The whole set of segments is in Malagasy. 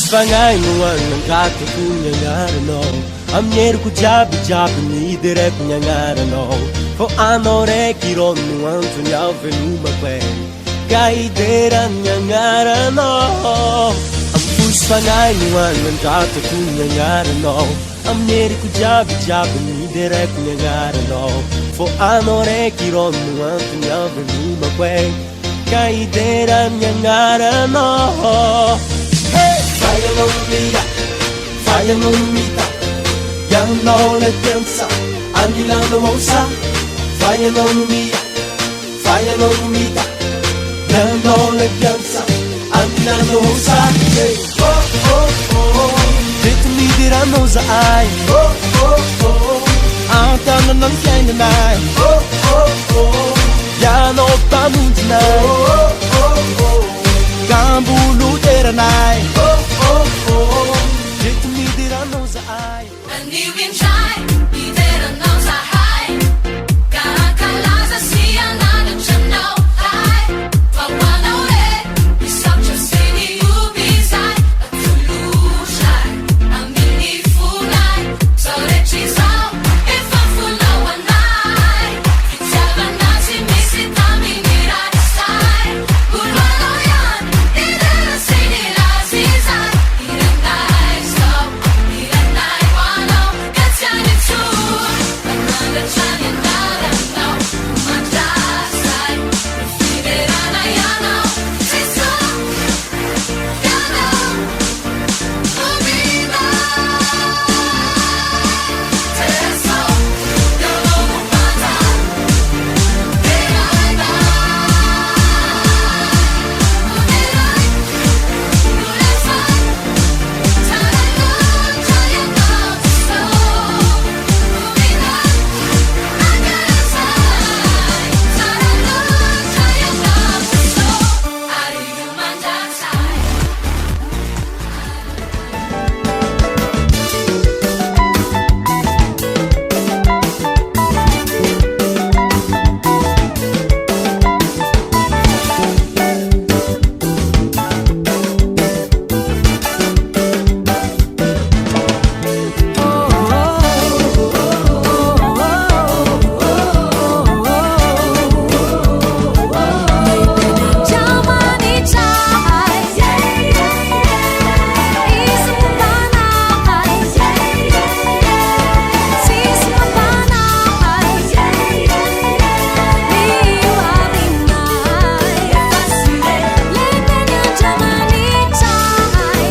Fangainoan ng katoko niyangarano Amyer ko jabi-jabi ni direk niyangarano For anore kiron nuan tunyaw velumagwe Kaideran niyangarano Ang pus fangainoan ng katoko niyangarano Amyer ko jabi-jabi ni direk niyangarano For anore kiron nuan tunyaw velumagwe Kaideran niyangarano Fire on me, young Lord dancer, Anila Mosa. Fire on me, young Lord dancer, Anila Mosa. Oh oh oh, did me did I know the eye? Oh oh oh, I'm down on the night. Oh oh oh, ya no pamun tonight. Oh oh oh, Gambulu teranai. And you can try, you didn't know so high. Kakalaza siya na nagchano high. Pawanore, isang sini ubizay. At tulusay, ang minifunay. So rechisaw, ifafunawanay. Kitsaban na si misit namin niranisay. Gulwano yan, idara sinilazizay. Iranay stop, iranay wano. Katsyanin tsuur, another chanya naranaw. Umadasay, nafibera yano. Siso, yano, umibay. Teso, yolo mupata. Deray ba? Umiray, ulasay. Tarangan, chayang nautuso. Umiray, agalasay. Tarangan, chayang nautuso. Ariyuman dasay. Jamani chay, isip panay, sisi panay, liwabinay, lete niya jamani chay,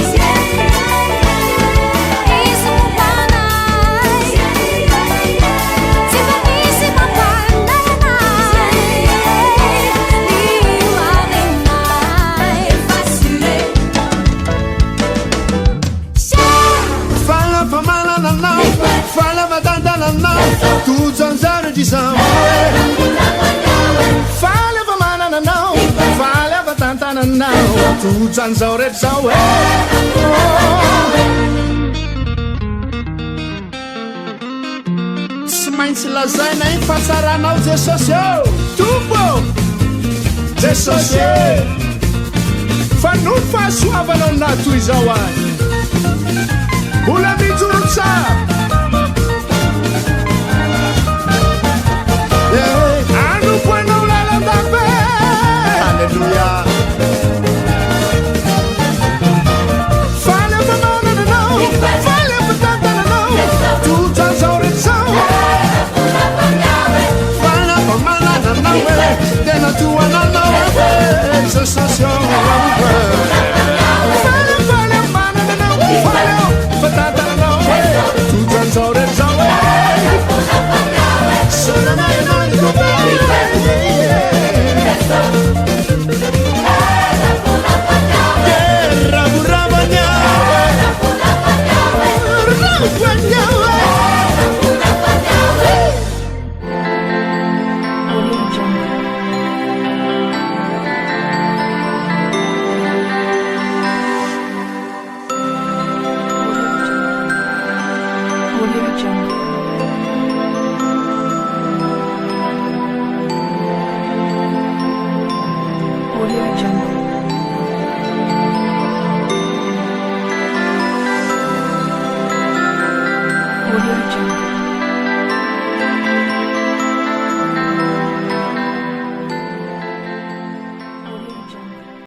isip panay, sipa isip panay, liwabinay, fasile. Fala fa mala na na, fala va tanta na na, tu zanzara di samwe. Fala fa mala na na, fala va tanta na na, tu zanzara di samwe. Tsy maintsy lazaina iny fahasaranao Jesosy eo tompo Jesosy fa noho fahasoavanao na toy izao any ola mijoro tsara anompo anao lalandabe halleluia faly efa manananao faly efa tantananao totran'izao rehetzao faly efa manananao e tena toananao e Jesosy ao faly efa manananao faly efa tantananao e totran'izao rehetzao e Audio Jungle.